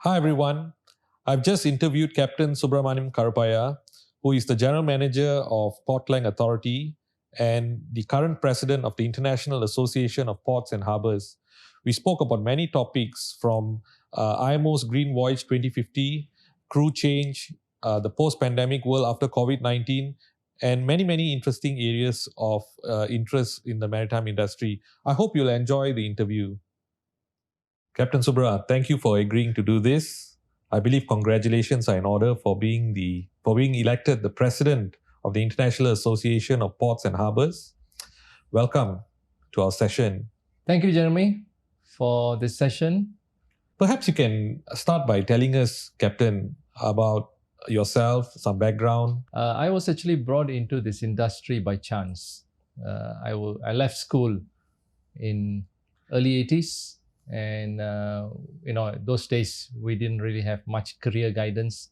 Hi everyone. I've just interviewed Captain Subramaniam Karupaya, who is the General Manager of Port Klang Authority and the current President of the International Association of Ports and Harbours. We spoke about many topics from IMO's Green Voyage 2050, crew change, the post-pandemic world after COVID-19, and many interesting areas of interest in the maritime industry. I hope you'll enjoy the interview. Captain Subra, thank you for agreeing to do this. I believe congratulations are in order for being elected the president of the International Association of Ports and Harbours. Welcome to our session. Thank you, Jeremy, for this session. Perhaps you can start by telling us, Captain, about yourself, some background. I was actually brought into this industry by chance. I left school in early 80s, and those days we didn't really have much career guidance.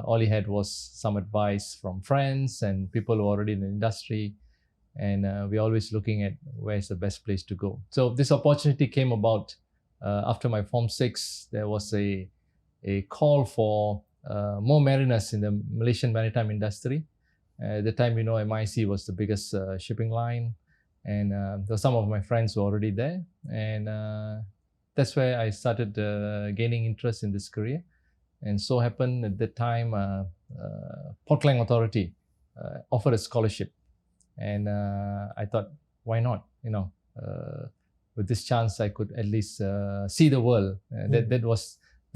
All he had was some advice from friends and people who are already in the industry, and we're always looking at where's the best place to go. So this opportunity came about after my Form 6. There was a call for more mariners in the Malaysian maritime industry. At the time, MIC was the biggest shipping line, and there were some of my friends who were already there, and that's where I started gaining interest in this career. And so happened at that time, Port Klang Authority offered a scholarship, and I thought, why not? With this chance, I could at least see the world. That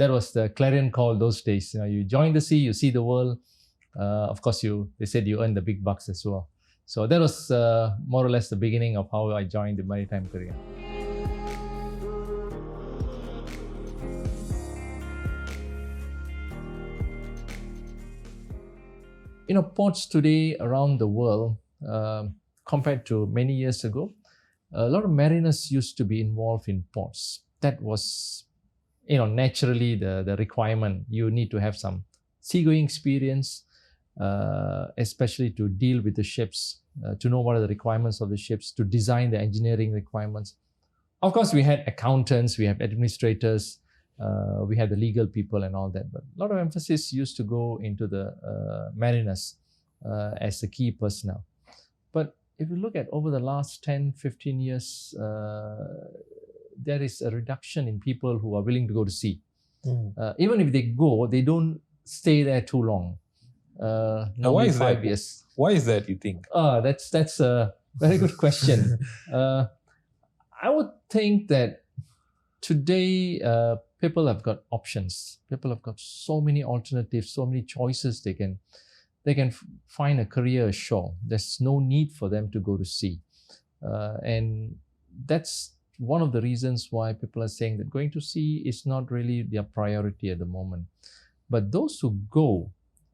was the clarion call those days. You join the sea, you see the world. Of course, they said you earn the big bucks as well. So that was more or less the beginning of how I joined the maritime career. Ports today around the world, compared to many years ago, a lot of mariners used to be involved in ports. That was, naturally the requirement. You need to have some seagoing experience, especially to deal with the ships, to know what are the requirements of the ships, to design the engineering requirements. Of course, we had accountants, we have administrators, we had the legal people and all that, but a lot of emphasis used to go into the mariners as the key personnel. But if you look at over the last 10, 15 years, there is a reduction in people who are willing to go to sea. Even if they go, they don't stay there too long. Why is 5 that? years. Why is that, you think? That's a very good question. I would think that today people have got options. People have got so many alternatives, so many choices. They can find a career ashore. There's no need for them to go to sea, and that's one of the reasons why people are saying that going to sea is not really their priority at the moment. But those who go,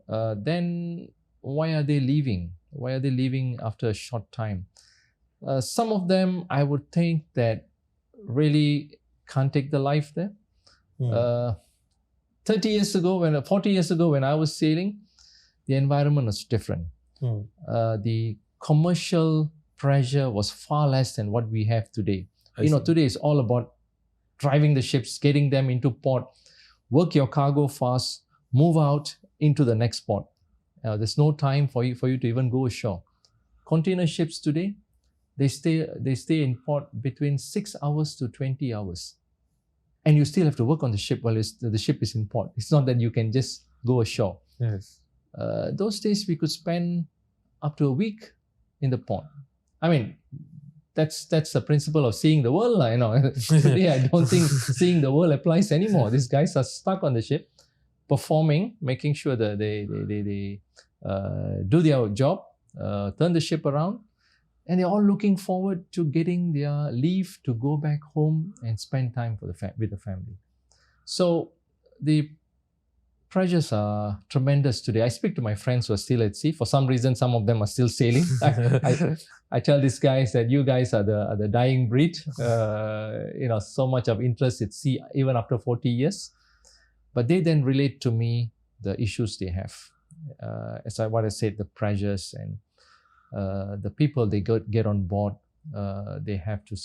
then why are they leaving? Why are they leaving after a short time? Some of them, I would think, that really can't take the life there. 40 years ago, when I was sailing, the environment was different. The commercial pressure was far less than what we have today. Today is all about driving the ships, getting them into port, work your cargo fast, move out into the next port. There's no time for you to even go ashore. Container ships today, they stay in port between 6 hours to 20 hours. And you still have to work on the ship while the ship is in port. It's not that you can just go ashore. Yes. Those days we could spend up to a week in the port. I mean, that's the principle of seeing the world. Today I don't think seeing the world applies anymore. These guys are stuck on the ship, performing, making sure that they do their job, turn the ship around, and they're all looking forward to getting their leave to go back home and spend time with the family. So the pressures are tremendous today. I speak to my friends who are still at sea. For some reason, some of them are still sailing. I tell these guys that you guys are the dying breed. So much of interest at sea, even after 40 years. But they then relate to me the issues they have. What I said, the pressures and the people they get on board, they have to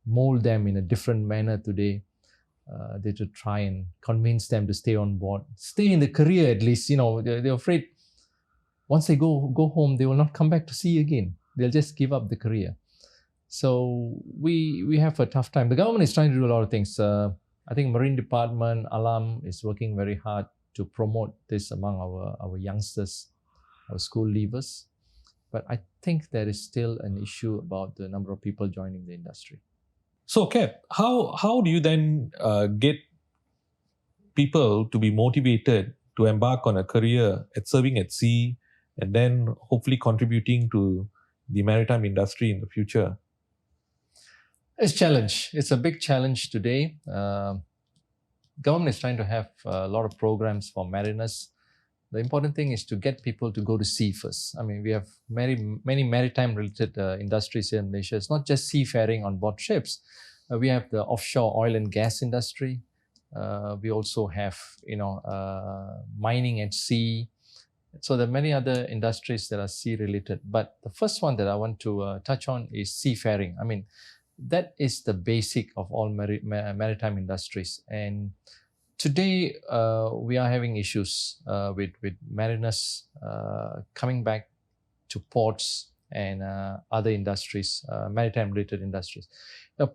mold them in a different manner today. they to try and convince them to stay on board, stay in the career at least. They're afraid once they go home, they will not come back to sea again. They'll just give up the career. So we have a tough time. The government is trying to do a lot of things. I think Marine Department, Alam is working very hard to promote this among our youngsters, our school leavers. But I think there is still an issue about the number of people joining the industry. So, Cap, how do you then get people to be motivated to embark on a career at serving at sea and then hopefully contributing to the maritime industry in the future? It's a challenge. It's a big challenge today. Government is trying to have a lot of programs for mariners. The important thing is to get people to go to sea first. I mean, we have many maritime-related industries here in Malaysia. It's not just seafaring on board ships. We have the offshore oil and gas industry. We also have, mining at sea. So there are many other industries that are sea-related. But the first one that I want to touch on is seafaring. I mean, that is the basic of all maritime industries. And today, we are having issues with mariners coming back to ports and other industries, maritime-related industries.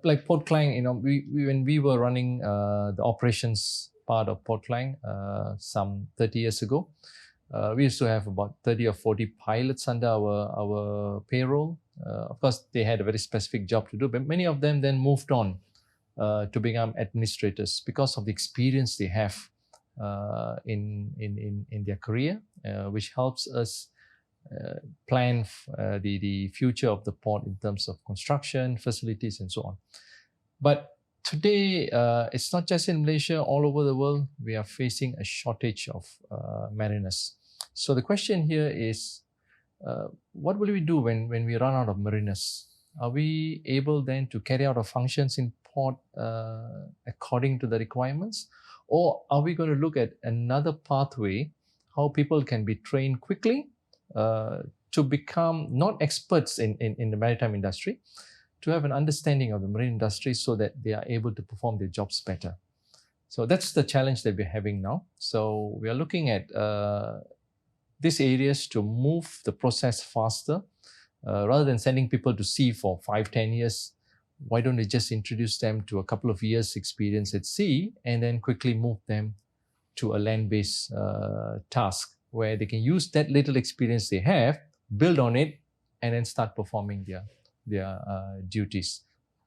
Like Port Klang, when we were running the operations part of Port Klang some 30 years ago, we used to have about 30 or 40 pilots under our payroll. Of course, they had a very specific job to do, but many of them then moved on to become administrators because of the experience they have in their career, which helps us plan the future of the port in terms of construction, facilities, and so on. But today, it's not just in Malaysia, all over the world, we are facing a shortage of mariners. So the question here is, what will we do when we run out of mariners? Are we able then to carry out our functions in port according to the requirements? Or are we going to look at another pathway, how people can be trained quickly to become not experts in the maritime industry, to have an understanding of the marine industry so that they are able to perform their jobs better? So that's the challenge that we're having now. So we are looking at these areas to move the process faster. Rather than sending people to sea for 5-10 years, why don't they just introduce them to a couple of years experience at sea and then quickly move them to a land-based task where they can use that little experience they have, build on it, and then start performing their duties.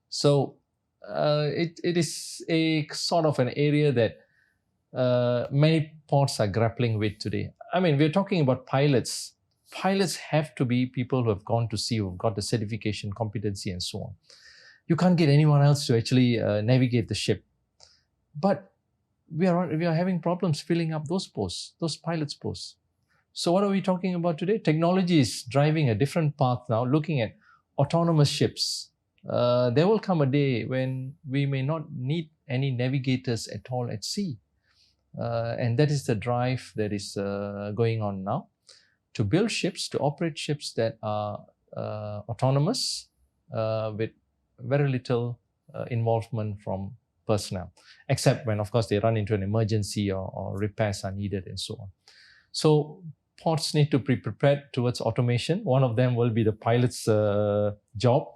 So it is a sort of an area that many ports are grappling with today. I mean, we're talking about pilots. Pilots have to be people who have gone to sea, who've got the certification, competency, and so on. You can't get anyone else to actually navigate the ship. But we are having problems filling up those posts, those pilots' posts. So what are we talking about today? Technology is driving a different path now, looking at autonomous ships. There will come a day when we may not need any navigators at all at sea. And that is the drive that is going on now, to build ships, to operate ships that are autonomous with very little involvement from personnel, except when, of course, they run into an emergency or repairs are needed and so on. So ports need to be prepared towards automation. One of them will be the pilot's job.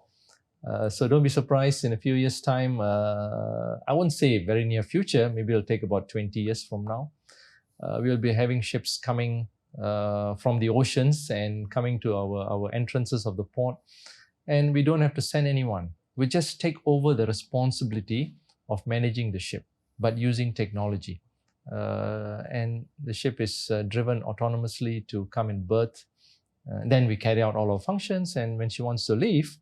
So don't be surprised in a few years' time. I won't say very near future, maybe it'll take about 20 years from now. We'll be having ships coming from the oceans and coming to our entrances of the port. And we don't have to send anyone. We just take over the responsibility of managing the ship, but using technology. And the ship is driven autonomously to come and berth. Then we carry out all our functions. And when she wants to leave,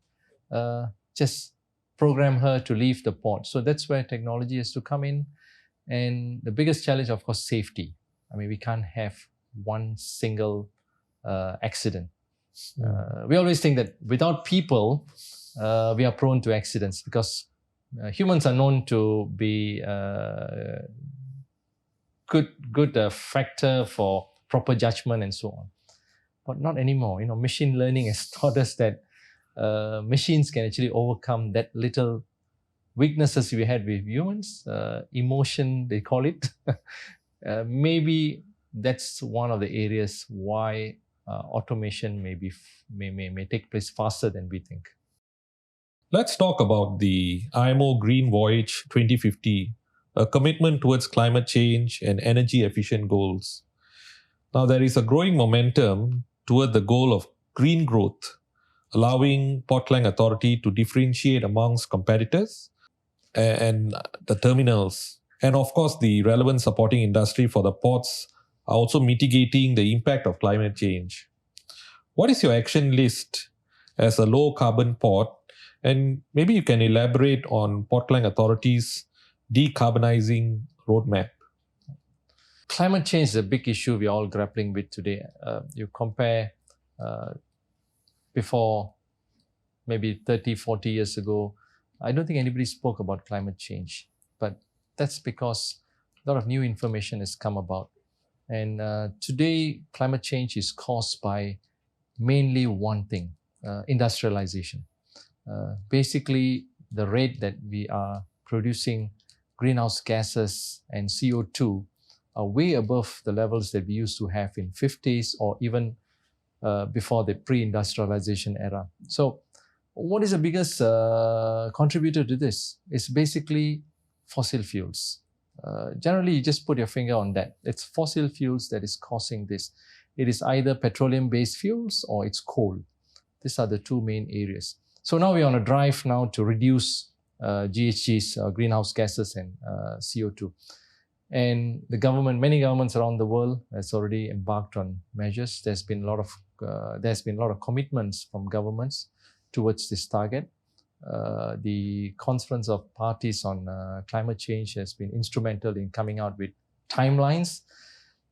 just program her to leave the port. So that's where technology has to come in. And the biggest challenge, of course, safety. I mean, we can't have one single accident. We always think that without people, we are prone to accidents because humans are known to be good factor for proper judgment and so on. But not anymore. Machine learning has taught us that machines can actually overcome that little weaknesses we had with humans, emotion, they call it. Maybe that's one of the areas why automation may take place faster than we think. Let's talk about the IMO Green Voyage 2050, a commitment towards climate change and energy efficient goals. Now, there is a growing momentum toward the goal of green growth, allowing Port Klang Authority to differentiate amongst competitors and the terminals. And of course, the relevant supporting industry for the ports are also mitigating the impact of climate change. What is your action list as a low carbon port? And maybe you can elaborate on Port Klang Authority's decarbonizing roadmap. Climate change is a big issue we're all grappling with today. You compare before maybe 30, 40 years ago, I don't think anybody spoke about climate change. But that's because a lot of new information has come about. And today, climate change is caused by mainly one thing, industrialization. Basically, the rate that we are producing greenhouse gases and CO2 are way above the levels that we used to have in 50s or even before the pre-industrialization era. So what is the biggest contributor to this? It's basically fossil fuels. Generally, you just put your finger on that. It's fossil fuels that is causing this. It is either petroleum-based fuels or it's coal. These are the two main areas. So now we're on a drive now to reduce GHGs, greenhouse gases and CO2. And the government, many governments around the world has already embarked on measures. There's been a lot of commitments from governments towards this target. The Conference of Parties on Climate Change has been instrumental in coming out with timelines.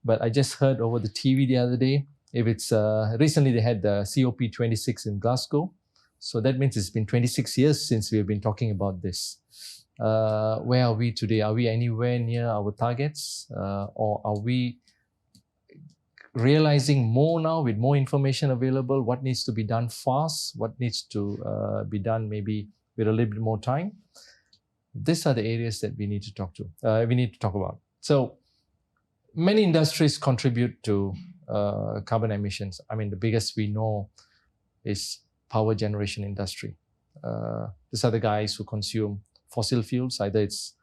But I just heard over the TV the other day, if it's recently they had the COP26 in Glasgow. So that means it's been 26 years since we have been talking about this. Where are we today? Are we anywhere near our targets? Or are we realizing more now with more information available? What needs to be done fast? What needs to be done maybe with a little bit more time? These are the areas that we need to talk about. So many industries contribute to carbon emissions. I mean, the biggest we know is power generation industry. These are the guys who consume fossil fuels, either it's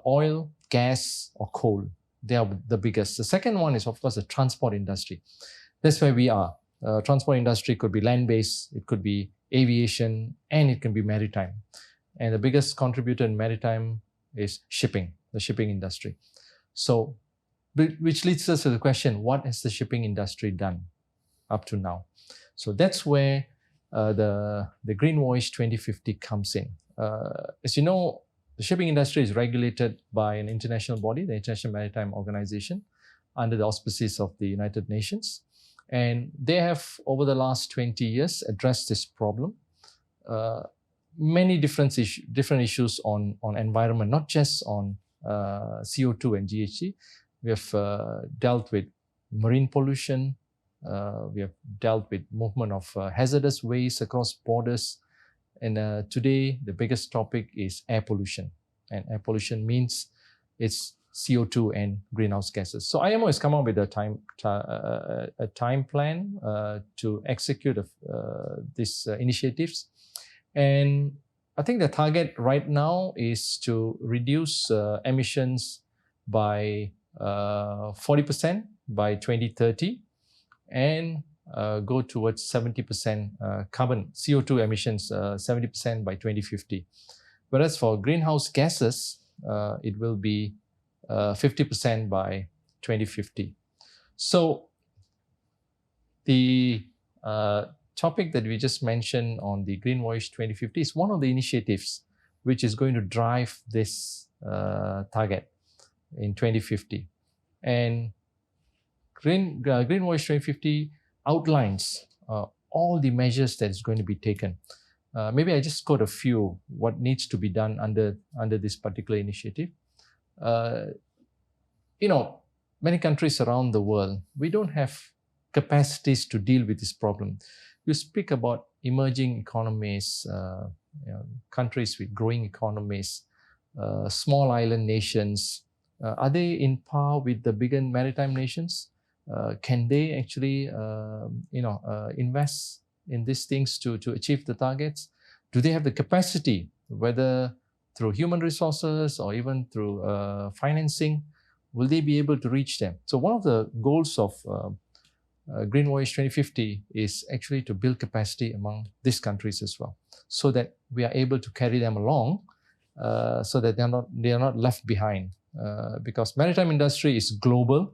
oil, gas, or coal. They are the biggest. The second one is, of course, the transport industry. That's where we are. Transport industry could be land-based, it could be aviation, and it can be maritime. And the biggest contributor in maritime is shipping, the shipping industry. So, which leads us to the question, what has the shipping industry done up to now? So that's where the Green Voyage 2050 comes in. As you know, the shipping industry is regulated by an international body, the International Maritime Organization, under the auspices of the United Nations. And they have, over the last 20 years, addressed this problem. Many different issues on environment, not just on CO2 and GHG. We have dealt with marine pollution. We have dealt with movement of hazardous waste across borders. And today, the biggest topic is air pollution. And air pollution means it's CO2 and greenhouse gases. So IMO has come up with a time plan to execute these initiatives. And I think the target right now is to reduce emissions by 40% by 2030 and go towards 70% carbon CO2 emissions, 70% by 2050. Whereas for greenhouse gases, it will be 50% by 2050. So the topic that we just mentioned on the Green Voyage 2050 is one of the initiatives which is going to drive this target in 2050. And Green Voyage 2050 outlines all the measures that is going to be taken. Maybe I just quote a few what needs to be done under this particular initiative. Many countries around the world, we don't have capacities to deal with this problem. You speak about emerging economies, countries with growing economies, small island nations, are they in par with the bigger maritime nations? Can they actually, invest in these things to achieve the targets? Do they have the capacity, whether through human resources or even through financing? Will they be able to reach them? So one of the goals of Green Voyage 2050 is actually to build capacity among these countries as well, so that we are able to carry them along, so that they are not left behind. Because maritime industry is global,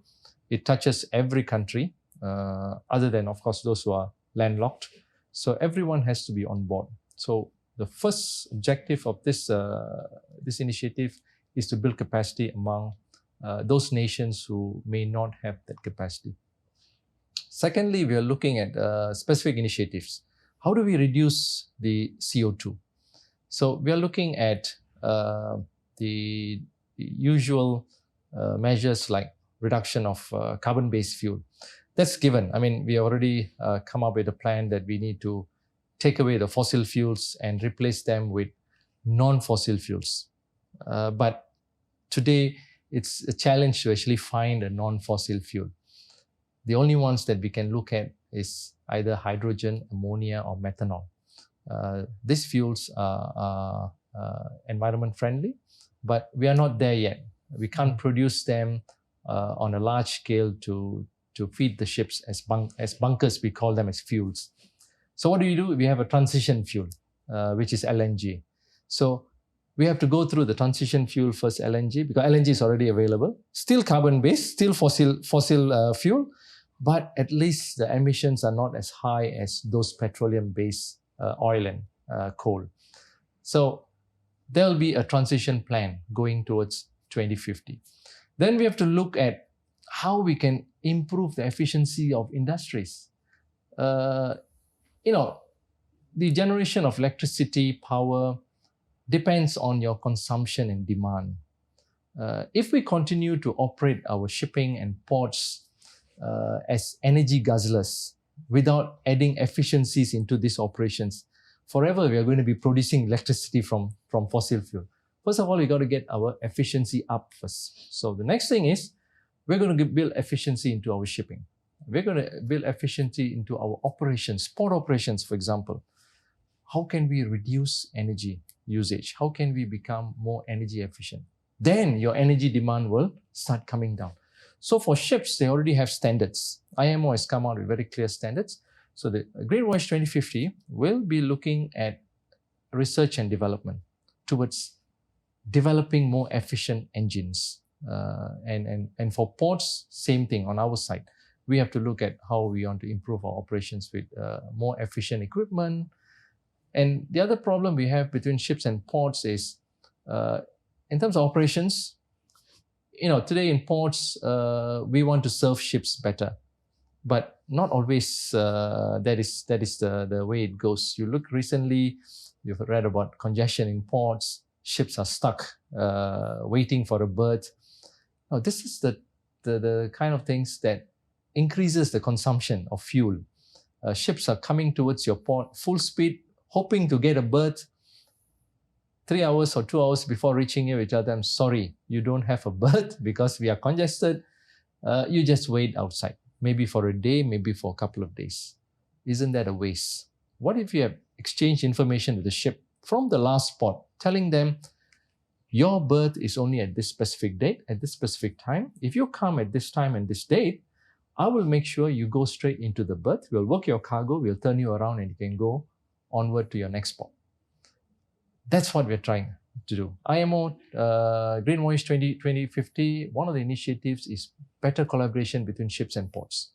it touches every country, other than of course those who are landlocked. So everyone has to be on board. So the first objective of this initiative is to build capacity among those nations who may not have that capacity. Secondly, we are looking at specific initiatives. How do we reduce the CO2? So we are looking at the usual measures like reduction of carbon-based fuel. That's given. I mean, we already come up with a plan that we need to take away the fossil fuels and replace them with non-fossil fuels. But today, it's a challenge to actually find a non-fossil fuel. The only ones that we can look at is either hydrogen, ammonia, or methanol. These fuels are environment friendly, but we are not there yet. We can't produce them on a large scale to feed the ships as bunkers, we call them as fuels. So what do? We have a transition fuel, which is LNG. So we have to go through the transition fuel first, LNG, because LNG is already available. Still carbon-based, still fossil fuel, but at least the emissions are not as high as those petroleum-based oil and coal. So there'll be a transition plan going towards 2050. Then we have to look at how we can improve the efficiency of industries. The generation of electricity, power, depends on your consumption and demand. If we continue to operate our shipping and ports as energy guzzlers without adding efficiencies into these operations, forever we are going to be producing electricity from fossil fuel. First of all, we got to get our efficiency up first. So the next thing is, we're going to build efficiency into our shipping. We're going to build efficiency into our operations, port operations, for example. How can we reduce energy usage? How can we become more energy efficient? Then your energy demand will start coming down. So for ships, they already have standards. IMO has come out with very clear standards. So the Green Voyage 2050 will be looking at research and development towards developing more efficient engines. And for ports, same thing on our side. We have to look at how we want to improve our operations with more efficient equipment. And the other problem we have between ships and ports is, in terms of operations, today in ports, we want to serve ships better, but not always that is the way it goes. You look recently, you've read about congestion in ports, ships are stuck waiting for a berth. Now, this is the kind of things that increases the consumption of fuel. Ships are coming towards your port full speed, hoping to get a berth. 3 hours or 2 hours before reaching here, we tell them, sorry, you don't have a berth because we are congested. You just wait outside, maybe for a day, maybe for a couple of days. Isn't that a waste? What if you have exchanged information with the ship from the last spot, telling them, your berth is only at this specific date, at this specific time. If you come at this time and this date, I will make sure you go straight into the berth. We'll work your cargo, we'll turn you around and you can go onward to your next spot. That's what we're trying to do. IMO Green Voyage 2050, one of the initiatives is better collaboration between ships and ports.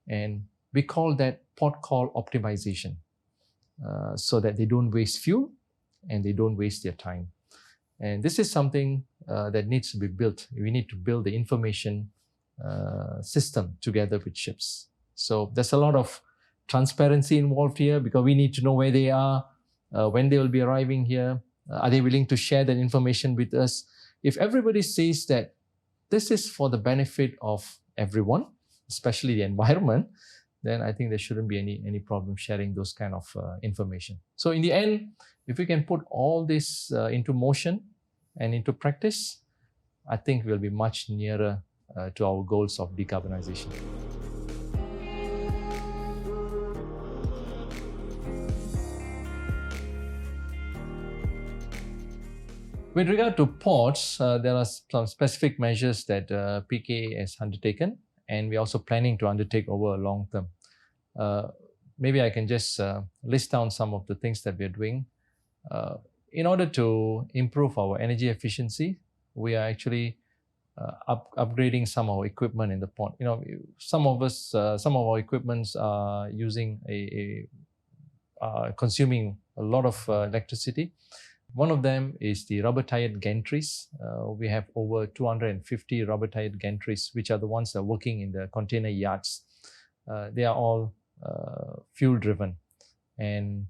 And we call that port call optimization, so that they don't waste fuel and they don't waste their time. And this is something that needs to be built. We need to build the information system together with ships. So there's a lot of transparency involved here because we need to know where they are, when they will be arriving here. Are they willing to share that information with us? If everybody says that this is for the benefit of everyone, especially the environment, then I think there shouldn't be any problem sharing those kind of information. So in the end, If we can put all this into motion and into practice, I think we'll be much nearer to our goals of decarbonization. With regard to ports, there are some specific measures that PK has undertaken, and we're also planning to undertake over a long term. Maybe I can just list down some of the things that we're doing. In order to improve our energy efficiency, we are actually upgrading some of our equipment in the port. Some of our equipments are consuming a lot of electricity. One of them is the rubber-tired gantries. We have over 250 rubber-tired gantries, which are the ones that are working in the container yards. They are all fuel-driven. And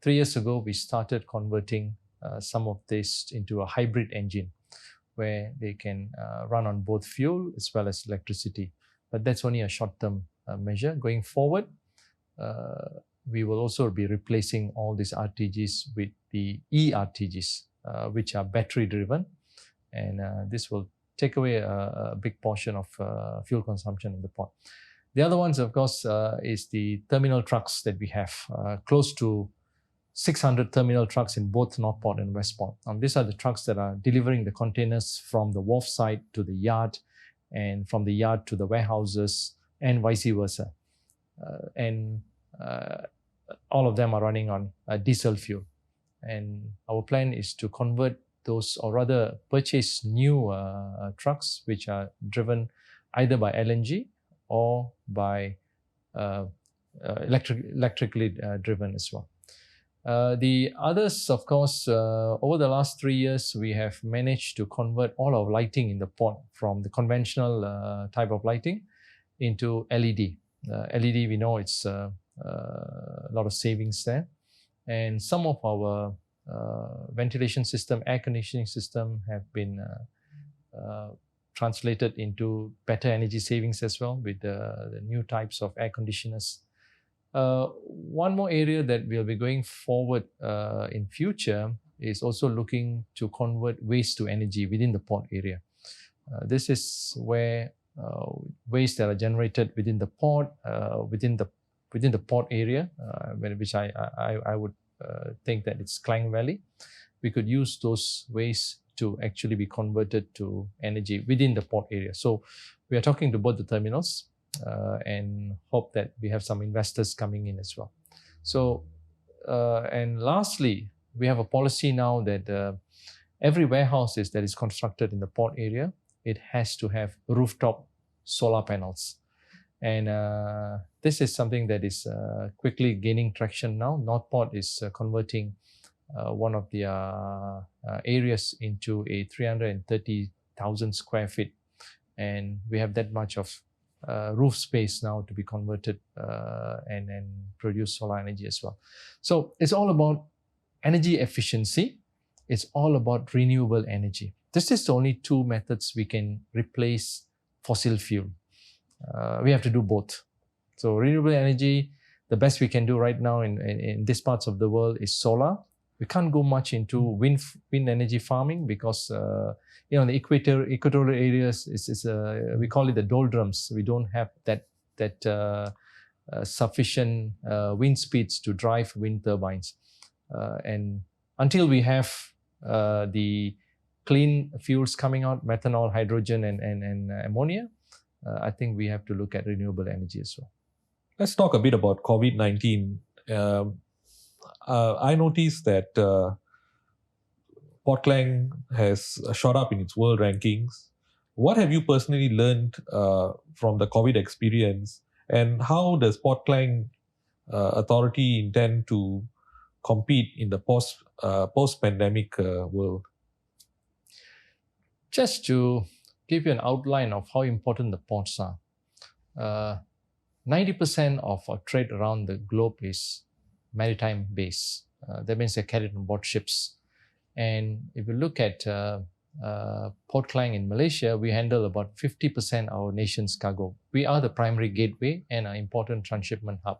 3 years ago, we started converting some of this into a hybrid engine, where they can run on both fuel as well as electricity. But that's only a short-term measure. Going forward, we will also be replacing all these RTGs with the eRTGs, which are battery-driven. And this will take away a big portion of fuel consumption in the port. The other ones, of course, is the terminal trucks that we have, close to 600 terminal trucks in both North Port and West Port. These are the trucks that are delivering the containers from the wharf side to the yard, and from the yard to the warehouses, and vice versa. All of them are running on diesel fuel. And our plan is to convert those, or rather purchase new trucks which are driven either by LNG or by electrically driven as well. The others, of course, over the last 3 years, we have managed to convert all our lighting in the port from the conventional type of lighting into LED. LED, we know it's a lot of savings there. And some of our ventilation system, air conditioning system have been translated into better energy savings as well with the new types of air conditioners. One more area that we'll be going forward in future is also looking to convert waste to energy within the port area. This is where waste that are generated within the port, within the port area, which I would think that it's Klang Valley. We could use those waste to actually be converted to energy within the port area. So we are talking to both the terminals and hope that we have some investors coming in as well. So, and lastly, we have a policy now that every warehouse that is constructed in the port area, it has to have rooftop solar panels. And this is something that is quickly gaining traction now. North Port is converting one of the areas into a 330,000 square feet. And we have that much of roof space now to be converted and produce solar energy as well. So it's all about energy efficiency. It's all about renewable energy. This is the only two methods we can replace fossil fuel. We have to do both. So renewable energy, the best we can do right now in these parts of the world is solar. We can't go much into wind energy farming because the equatorial areas we call it the doldrums. We don't have that sufficient wind speeds to drive wind turbines. And until we have the clean fuels coming out, methanol, hydrogen, and ammonia, I think we have to look at renewable energy as well. Let's talk a bit about COVID-19. I noticed that Port Klang has shot up in its world rankings. What have you personally learned from the COVID experience, and how does Port Klang Authority intend to compete in the post-pandemic world? Just to give you an outline of how important the ports are. 90% of our trade around the globe is maritime based. That means they're carried on board ships. And if you look at Port Klang in Malaysia, we handle about 50% of our nation's cargo. We are the primary gateway and an important transshipment hub.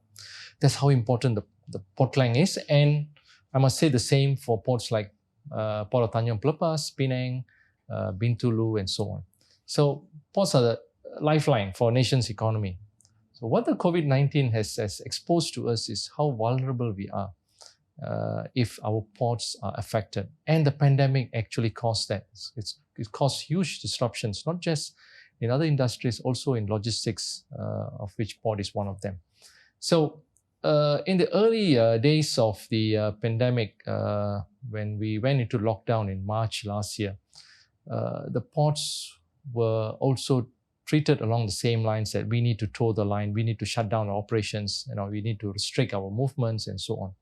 That's how important the Port Klang is. And I must say the same for ports like Port of Tanjung Pelepas, Penang, Bintulu, and so on. So ports are the lifeline for a nation's economy. So what the COVID-19 has exposed to us is how vulnerable we are if our ports are affected. And the pandemic actually caused that. It caused huge disruptions, not just in other industries, also in logistics, of which port is one of them. So in the early days of the pandemic, when we went into lockdown in March last year, the ports were also treated along the same lines that we need to toe the line, we need to shut down our operations, we need to restrict our movements and so on.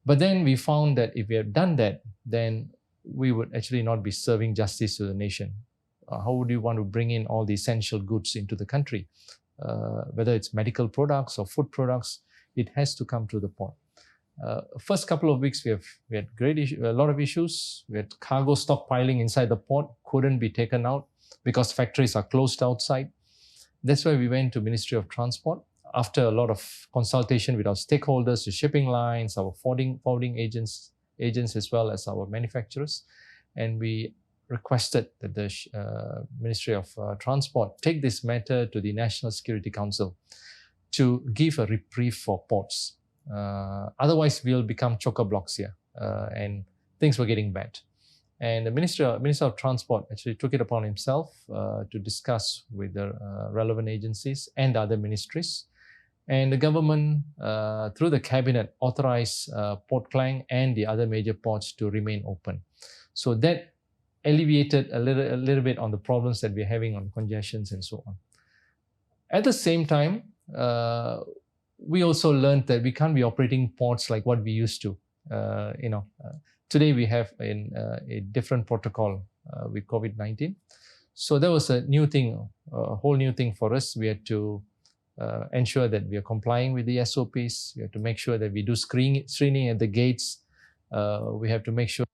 But then we found that if we had done that, then we would actually not be serving justice to the nation. How would you want to bring in all the essential goods into the country? Whether it's medical products or food products, it has to come to the port. First couple of weeks, we had a lot of issues. We had cargo stockpiling inside the port, couldn't be taken out because factories are closed outside. That's why we went to Ministry of Transport. After a lot of consultation with our stakeholders, the shipping lines, our forwarding agents as well as our manufacturers, and we requested that the Ministry of Transport take this matter to the National Security Council to give a reprieve for ports. Otherwise, we'll become chock-a-blocks here, and things were getting bad. And the Minister of Transport actually took it upon himself to discuss with the relevant agencies and other ministries. And the government, through the cabinet, authorized Port Klang and the other major ports to remain open. So that alleviated a little bit on the problems that we're having on congestions and so on. At the same time, we also learned that we can't be operating ports like what we used to. Today we have a different protocol with COVID-19. So that was a new thing, a whole new thing for us. We had to ensure that we are complying with the SOPs. We have to make sure that we do screening at the gates. We have to make sure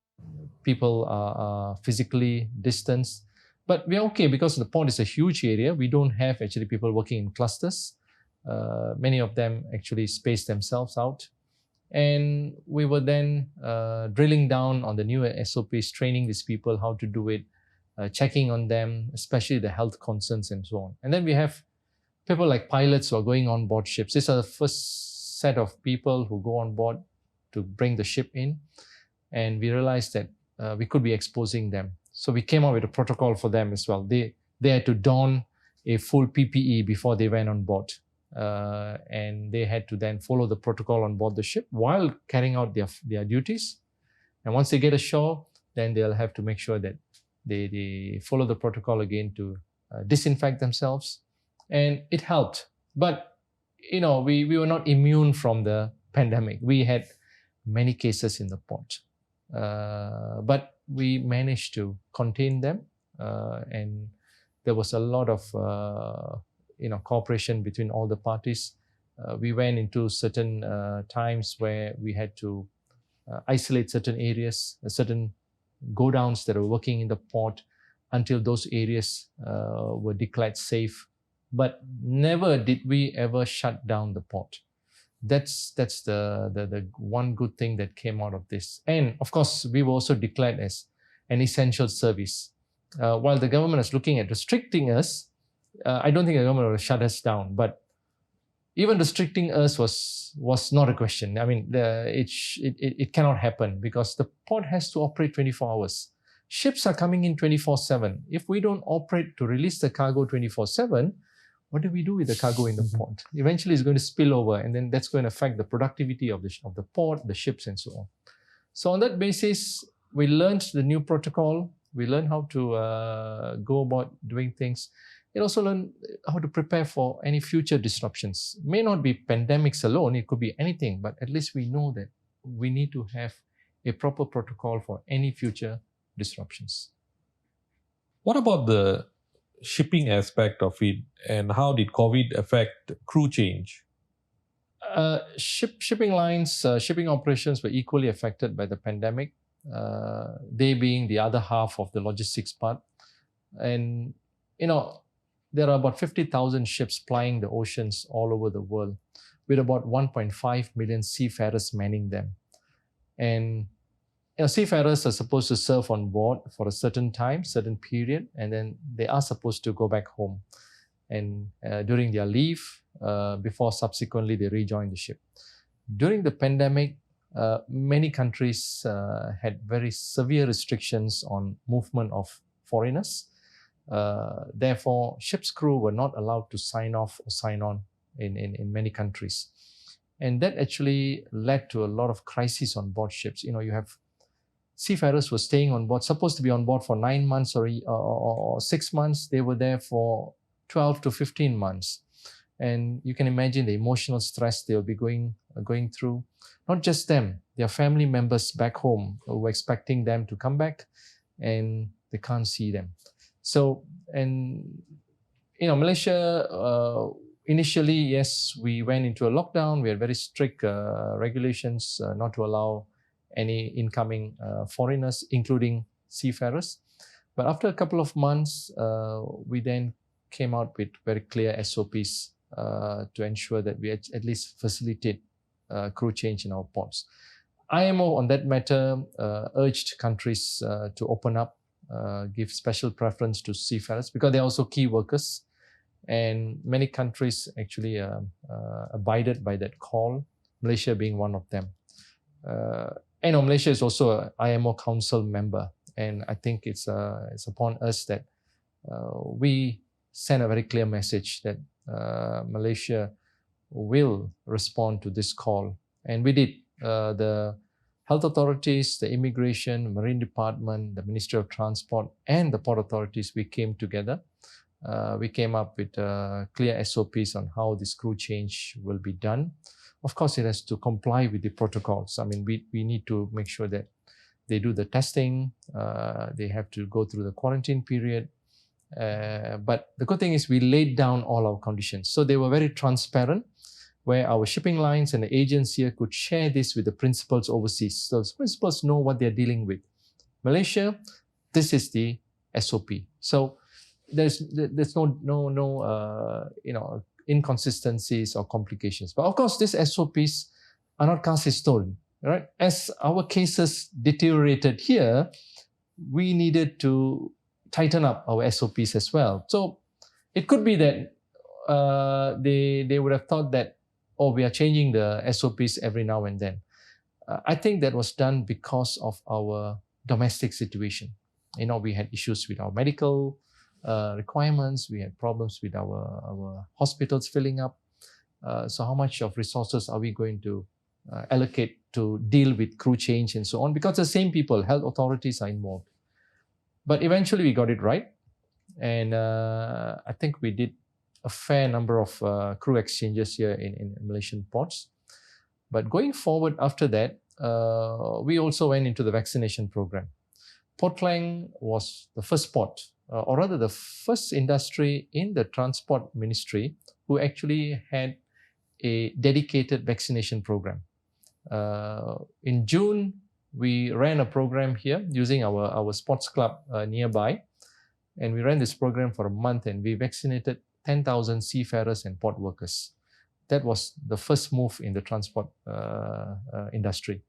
people are physically distanced. But we're okay because the port is a huge area. We don't have actually people working in clusters. Many of them actually space themselves out. And we were then drilling down on the new SOPs, training these people how to do it, checking on them, especially the health concerns and so on. And then we have people like pilots who are going on board ships. These are the first set of people who go on board to bring the ship in. And we realized that we could be exposing them. So we came up with a protocol for them as well. They had to don a full PPE before they went on board. And they had to then follow the protocol on board the ship while carrying out their duties. And once they get ashore, then they'll have to make sure that they follow the protocol again to disinfect themselves. And it helped. But, we were not immune from the pandemic. We had many cases in the port. But we managed to contain them. And there was a lot of cooperation between all the parties. We went into certain times where we had to isolate certain areas, certain go-downs that were working in the port until those areas were declared safe. But never did we ever shut down the port. That's the one good thing that came out of this. And of course, we were also declared as an essential service. While the government is looking at restricting us, I don't think the government will shut us down, but even restricting us was not a question. I mean, it cannot happen because the port has to operate 24 hours. Ships are coming in 24/7. If we don't operate to release the cargo 24/7, what do we do with the cargo in the port? Eventually, it's going to spill over, and then that's going to affect the productivity of the port, the ships, and so on. So on that basis, we learned the new protocol. We learned how to go about doing things. It also learn how to prepare for any future disruptions. It may not be pandemics alone, it could be anything, but at least we know that we need to have a proper protocol for any future disruptions. What about the shipping aspect of it, and how did COVID affect crew change? Shipping lines, shipping operations were equally affected by the pandemic, they being the other half of the logistics part. And, there are about 50,000 ships plying the oceans all over the world with about 1.5 million seafarers manning them. And seafarers are supposed to serve on board for a certain time, certain period, and then they are supposed to go back home and during their leave before subsequently they rejoin the ship. During the pandemic, many countries had very severe restrictions on movement of foreigners. Therefore, ship's crew were not allowed to sign off or sign on in many countries. And that actually led to a lot of crises on board ships. You have seafarers were staying on board, supposed to be on board for 9 months or 6 months. They were there for 12 to 15 months. And you can imagine the emotional stress they'll be going through. Not just them, their family members back home who were expecting them to come back and they can't see them. So, and Malaysia, initially, yes, we went into a lockdown. We had very strict regulations not to allow any incoming foreigners, including seafarers. But after a couple of months, we then came out with very clear SOPs to ensure that we at least facilitate crew change in our ports. IMO on that matter urged countries to open up, give special preference to seafarers because they're also key workers. And many countries actually abided by that call, Malaysia being one of them. Malaysia is also an IMO Council member, and I think it's upon us that we send a very clear message that Malaysia will respond to this call. And we did. The health authorities, the immigration, marine department, the Ministry of Transport, and the port authorities, we came together. We came up with clear SOPs on how this crew change will be done. Of course, it has to comply with the protocols. I mean, we need to make sure that they do the testing, they have to go through the quarantine period. But the good thing is we laid down all our conditions. So they were very transparent, where our shipping lines and the agents here could share this with the principals overseas. So the principals know what they're dealing with. Malaysia, this is the SOP. So there's no inconsistencies or complications. But of course, these SOPs are not cast in stone, right? As our cases deteriorated here, we needed to tighten up our SOPs as well. So it could be that they would have thought that, we are changing the SOPs every now and then. I think that was done because of our domestic situation. We had issues with our medical requirements. We had problems with our hospitals filling up. So how much of resources are we going to allocate to deal with crew change and so on? Because the same people, health authorities are involved. But eventually we got it right. And I think we did a fair number of crew exchanges here in Malaysian ports. But going forward after that, we also went into the vaccination program. Port Klang was the first port, or rather the first industry in the Transport Ministry who actually had a dedicated vaccination program. In June, we ran a program here using our sports club nearby. And we ran this program for a month and we vaccinated 10,000 seafarers and port workers. That was the first move in the transport industry.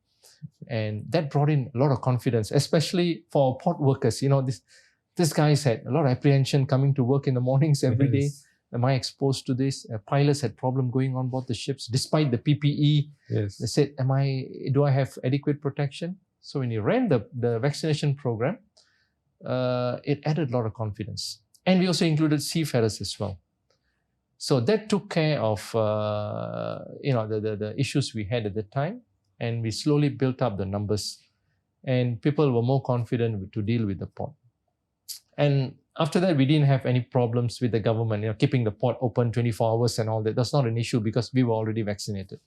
And that brought in a lot of confidence, especially for port workers. These guys had a lot of apprehension coming to work in the mornings every day. Am I exposed to this? Pilots had problem going on board the ships despite the PPE. Yes. They said, do I have adequate protection? So when you ran the vaccination program, it added a lot of confidence. And we also included seafarers as well. So that took care of the issues we had at the time, and we slowly built up the numbers, and people were more confident to deal with the port. And after that, we didn't have any problems with the government, keeping the port open 24 hours and all that. That's not an issue because we were already vaccinated.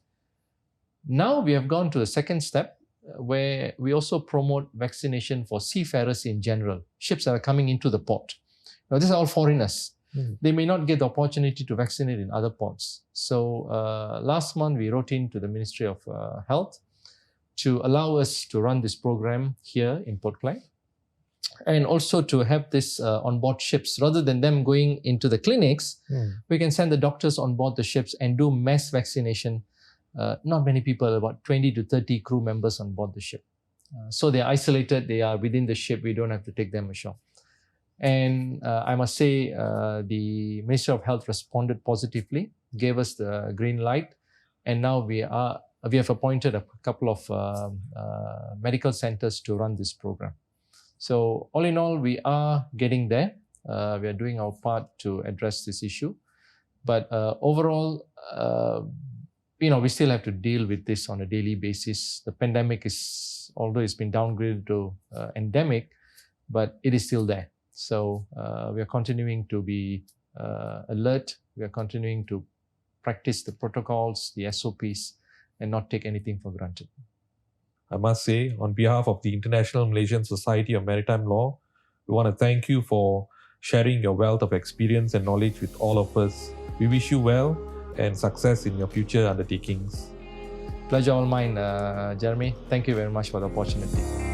Now we have gone to the second step, where we also promote vaccination for seafarers in general, ships that are coming into the port. Now, these are all foreigners. They may not get the opportunity to vaccinate in other ports. So last month, we wrote in to the Ministry of Health to allow us to run this program here in Port Klang, and also to have this on board ships. Rather than them going into the clinics, we can send the doctors on board the ships and do mass vaccination not many people, about 20 to 30 crew members on board the ship. So they're isolated, they are within the ship, we don't have to take them ashore. And I must say, the Ministry of Health responded positively, gave us the green light, and now we have appointed a couple of medical centers to run this program. So all in all, we are getting there. We are doing our part to address this issue. But overall, we still have to deal with this on a daily basis. The pandemic is, although it's been downgraded to endemic, but it is still there. So we are continuing to be alert. We are continuing to practice the protocols, the SOPs, and not take anything for granted. I must say, on behalf of the International Malaysian Society of Maritime Law, we want to thank you for sharing your wealth of experience and knowledge with all of us. We wish you well and success in your future undertakings. Pleasure all mine, Jeremy. Thank you very much for the opportunity.